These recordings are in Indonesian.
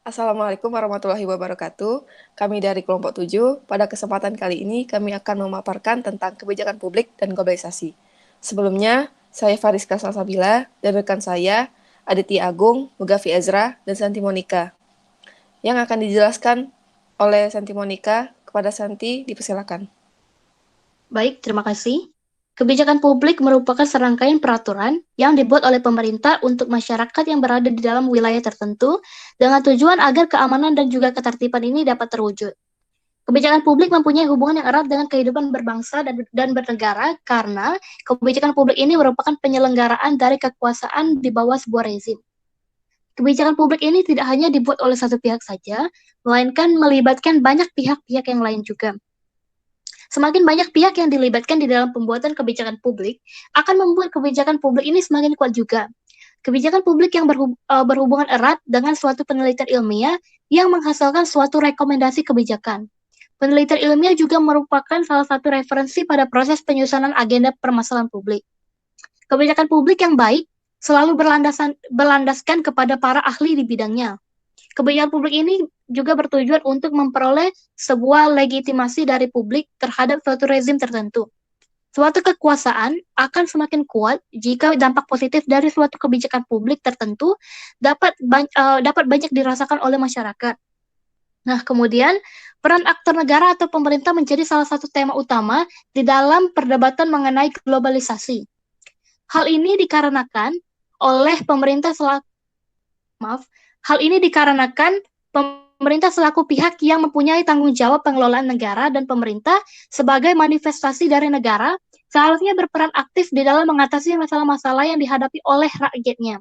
Assalamualaikum warahmatullahi wabarakatuh. Kami dari kelompok 7. Pada kesempatan kali ini kami akan memaparkan tentang kebijakan publik dan globalisasi. Sebelumnya, saya Fariska Salsabila dan rekan saya Aditya Agung, Mugavi Ezra, dan Santi Monica. Yang akan dijelaskan oleh Santi Monica. Kepada Santi, dipersilakan. Baik, terima kasih. Kebijakan publik merupakan serangkaian peraturan yang dibuat oleh pemerintah untuk masyarakat yang berada di dalam wilayah tertentu dengan tujuan agar keamanan dan juga ketertiban ini dapat terwujud. Kebijakan publik mempunyai hubungan yang erat dengan kehidupan berbangsa dan bernegara karena kebijakan publik ini merupakan penyelenggaraan dari kekuasaan di bawah sebuah rezim. Kebijakan publik ini tidak hanya dibuat oleh satu pihak saja, melainkan melibatkan banyak pihak-pihak yang lain juga. Semakin banyak pihak yang dilibatkan di dalam pembuatan kebijakan publik, akan membuat kebijakan publik ini semakin kuat juga. Kebijakan publik yang berhubungan erat dengan suatu penelitian ilmiah yang menghasilkan suatu rekomendasi kebijakan. Penelitian ilmiah juga merupakan salah satu referensi pada proses penyusunan agenda permasalahan publik. Kebijakan publik yang baik selalu berlandaskan kepada para ahli di bidangnya. Kebijakan publik ini juga bertujuan untuk memperoleh sebuah legitimasi dari publik terhadap suatu rezim tertentu. Suatu kekuasaan akan semakin kuat jika dampak positif dari suatu kebijakan publik tertentu dapat banyak dirasakan oleh masyarakat. Nah, kemudian peran aktor negara atau pemerintah menjadi salah satu tema utama di dalam perdebatan mengenai globalisasi. Hal ini dikarenakan oleh pemerintah selaku maaf, hal ini dikarenakan pemerintah selaku pihak yang mempunyai tanggung jawab pengelolaan negara dan pemerintah sebagai manifestasi dari negara seharusnya berperan aktif di dalam mengatasi masalah-masalah yang dihadapi oleh rakyatnya.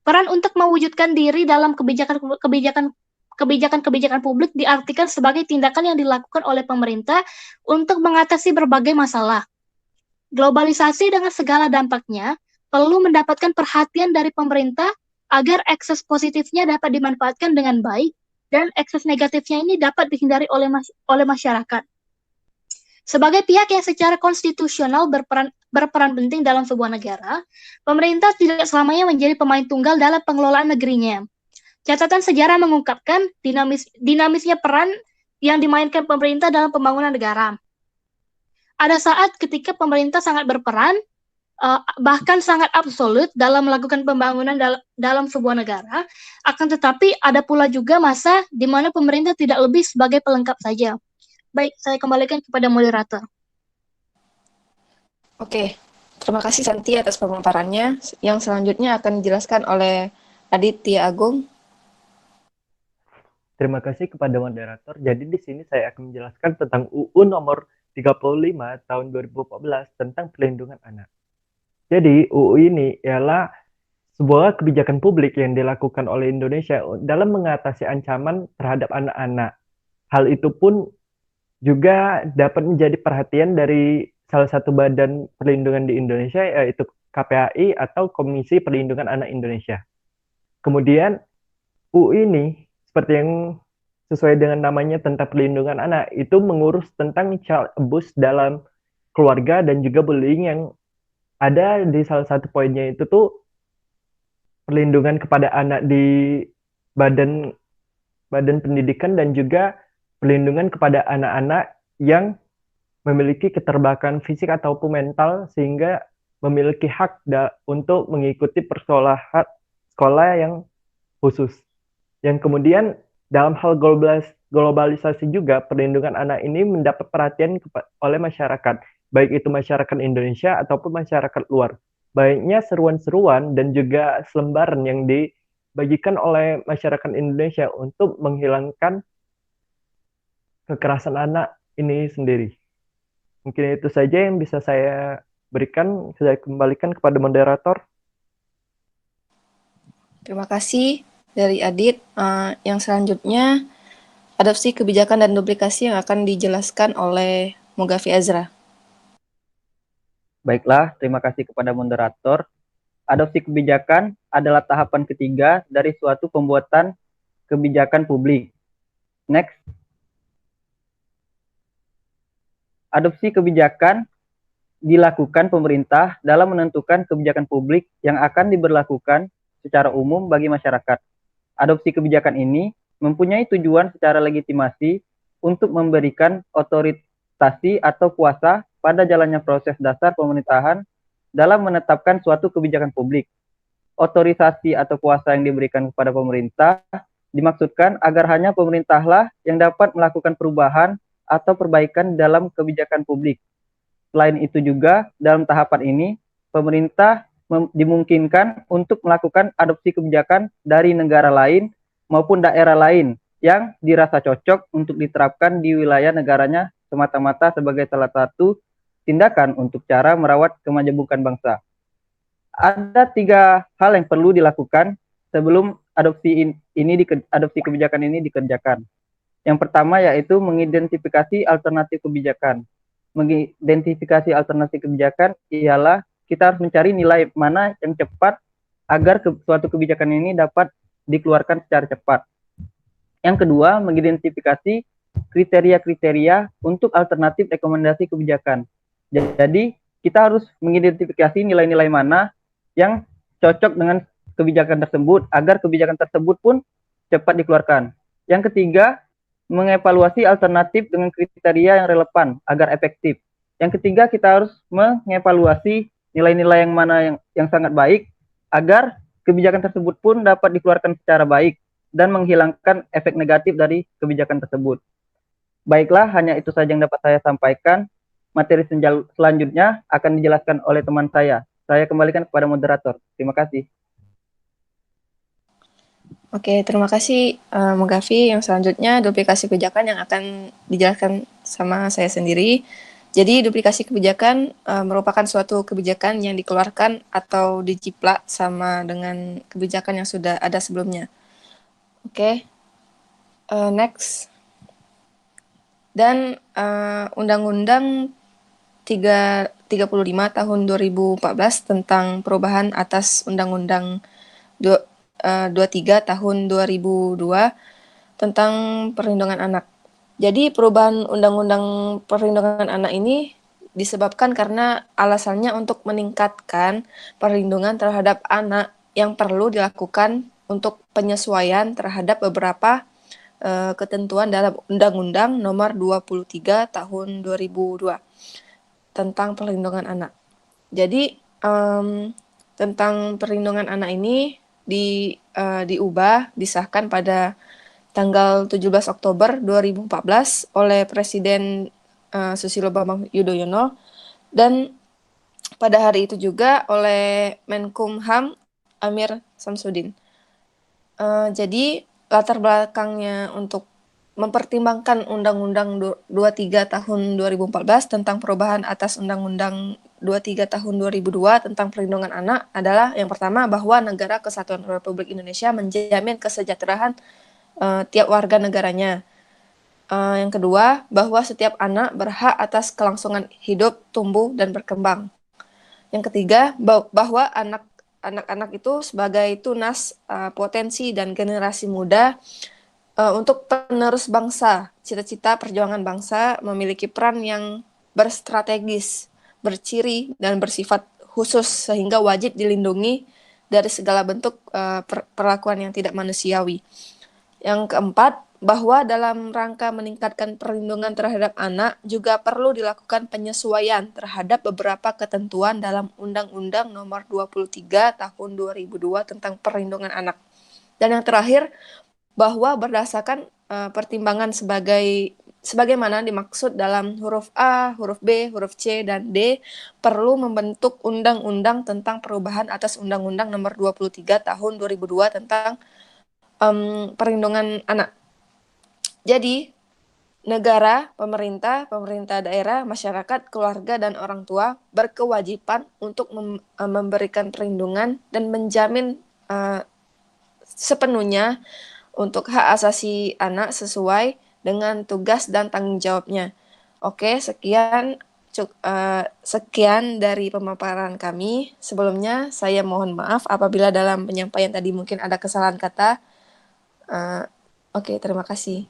Peran untuk mewujudkan diri dalam kebijakan publik diartikan sebagai tindakan yang dilakukan oleh pemerintah untuk mengatasi berbagai masalah. Globalisasi dengan segala dampaknya perlu mendapatkan perhatian dari pemerintah agar ekses positifnya dapat dimanfaatkan dengan baik dan ekses negatifnya ini dapat dihindari oleh masyarakat. Sebagai pihak yang secara konstitusional berperan penting dalam sebuah negara, pemerintah tidak selamanya menjadi pemain tunggal dalam pengelolaan negerinya. Catatan sejarah mengungkapkan dinamisnya peran yang dimainkan pemerintah dalam pembangunan negara. Ada saat ketika pemerintah sangat berperan, bahkan sangat absolut dalam melakukan pembangunan dalam sebuah negara, akan tetapi ada pula juga masa di mana pemerintah tidak lebih sebagai pelengkap saja. Baik, saya kembalikan kepada moderator. Oke, terima kasih Santi atas pemaparannya. Yang selanjutnya akan dijelaskan oleh Aditya Agung. Terima kasih kepada moderator. Jadi di sini saya akan menjelaskan tentang UU nomor 35 tahun 2014 tentang perlindungan anak. Jadi UU ini ialah sebuah kebijakan publik yang dilakukan oleh Indonesia dalam mengatasi ancaman terhadap anak-anak. Hal itu pun juga dapat menjadi perhatian dari salah satu badan perlindungan di Indonesia, yaitu KPAI atau Komisi Perlindungan Anak Indonesia. Kemudian UU ini seperti yang sesuai dengan namanya tentang perlindungan anak itu mengurus tentang child abuse dalam keluarga dan juga bullying yang ada di salah satu poinnya itu tuh perlindungan kepada anak di badan badan pendidikan dan juga perlindungan kepada anak-anak yang memiliki keterbatasan fisik ataupun mental sehingga memiliki hak untuk mengikuti persekolahan sekolah yang khusus. Yang kemudian dalam hal globalisasi juga perlindungan anak ini mendapat perhatian oleh masyarakat, baik itu masyarakat Indonesia ataupun masyarakat luar. Baiknya seruan-seruan dan juga selembaran yang dibagikan oleh masyarakat Indonesia untuk menghilangkan kekerasan anak ini sendiri. Mungkin itu saja yang bisa saya berikan. Saya kembalikan kepada moderator. Terima kasih dari Adit. Yang selanjutnya, adopsi kebijakan dan duplikasi yang akan dijelaskan oleh Mugavi Ezra. Baiklah, terima kasih kepada moderator. Adopsi kebijakan adalah tahapan ketiga dari suatu pembuatan kebijakan publik. Next. Adopsi kebijakan dilakukan pemerintah dalam menentukan kebijakan publik yang akan diberlakukan secara umum bagi masyarakat. Adopsi kebijakan ini mempunyai tujuan secara legitimasi untuk memberikan otorisasi atau kuasa pada jalannya proses dasar pemerintahan dalam menetapkan suatu kebijakan publik. Otorisasi atau kuasa yang diberikan kepada pemerintah dimaksudkan agar hanya pemerintahlah yang dapat melakukan perubahan atau perbaikan dalam kebijakan publik. Selain itu juga, dalam tahapan ini, pemerintah dimungkinkan untuk melakukan adopsi kebijakan dari negara lain maupun daerah lain yang dirasa cocok untuk diterapkan di wilayah negaranya semata-mata sebagai salah satu tindakan untuk cara merawat kemajemukan bangsa. Ada 3 hal yang perlu dilakukan sebelum adopsi kebijakan ini dikerjakan. Yang pertama yaitu mengidentifikasi alternatif kebijakan. Mengidentifikasi alternatif kebijakan ialah kita harus mencari nilai mana yang cepat agar suatu kebijakan ini dapat dikeluarkan secara cepat. Yang kedua, mengidentifikasi kriteria-kriteria untuk alternatif rekomendasi kebijakan. Jadi, kita harus mengidentifikasi nilai-nilai mana yang cocok dengan kebijakan tersebut agar kebijakan tersebut pun cepat dikeluarkan. Yang ketiga, mengevaluasi alternatif dengan kriteria yang relevan agar efektif. Yang ketiga, kita harus mengevaluasi nilai-nilai yang mana yang sangat baik agar kebijakan tersebut pun dapat dikeluarkan secara baik dan menghilangkan efek negatif dari kebijakan tersebut. Baiklah, hanya itu saja yang dapat saya sampaikan. Materi selanjutnya akan dijelaskan oleh teman saya. Saya kembalikan kepada moderator. Terima kasih. Oke, terima kasih Mugavi. Yang selanjutnya duplikasi kebijakan yang akan dijelaskan sama saya sendiri. Jadi duplikasi kebijakan merupakan suatu kebijakan yang dikeluarkan atau diciplak sama dengan kebijakan yang sudah ada sebelumnya. Oke, next. Dan Undang-Undang 35 tahun 2014 tentang perubahan atas Undang-Undang 23 tahun 2002 tentang perlindungan anak. Jadi perubahan Undang-Undang Perlindungan Anak ini disebabkan karena alasannya untuk meningkatkan perlindungan terhadap anak yang perlu dilakukan untuk penyesuaian terhadap beberapa ketentuan dalam Undang-Undang Nomor 23 Tahun 2002 tentang perlindungan anak. Jadi tentang perlindungan anak ini disahkan pada tanggal 17 Oktober 2014 oleh Presiden Susilo Bambang Yudhoyono dan pada hari itu juga oleh Menkumham Amir Samsudin. Jadi latar belakangnya untuk mempertimbangkan Undang-Undang 23 tahun 2014 tentang perubahan atas Undang-Undang 23 tahun 2002 tentang perlindungan anak adalah yang pertama bahwa Negara Kesatuan Republik Indonesia menjamin kesejahteraan tiap warga negaranya. Yang kedua, bahwa setiap anak berhak atas kelangsungan hidup, tumbuh, dan berkembang. Yang ketiga, bahwa anak-anak itu sebagai tunas potensi dan generasi muda untuk penerus bangsa, cita-cita perjuangan bangsa memiliki peran yang berstrategis, berciri, dan bersifat khusus sehingga wajib dilindungi dari segala bentuk perlakuan yang tidak manusiawi. Yang keempat, bahwa dalam rangka meningkatkan perlindungan terhadap anak juga perlu dilakukan penyesuaian terhadap beberapa ketentuan dalam Undang-Undang Nomor 23 Tahun 2002 tentang perlindungan anak. Dan yang terakhir, bahwa berdasarkan pertimbangan sebagaimana dimaksud dalam huruf A, huruf B, huruf C, dan D, perlu membentuk undang-undang tentang perubahan atas Undang-Undang Nomor 23 Tahun 2002 tentang perlindungan anak. Jadi, negara, pemerintah daerah, masyarakat, keluarga, dan orang tua berkewajiban untuk memberikan perlindungan dan menjamin sepenuhnya untuk hak asasi anak sesuai dengan tugas dan tanggung jawabnya. Oke, sekian dari pemaparan kami. Sebelumnya, saya mohon maaf apabila dalam penyampaian tadi mungkin ada kesalahan kata. Oke, terima kasih.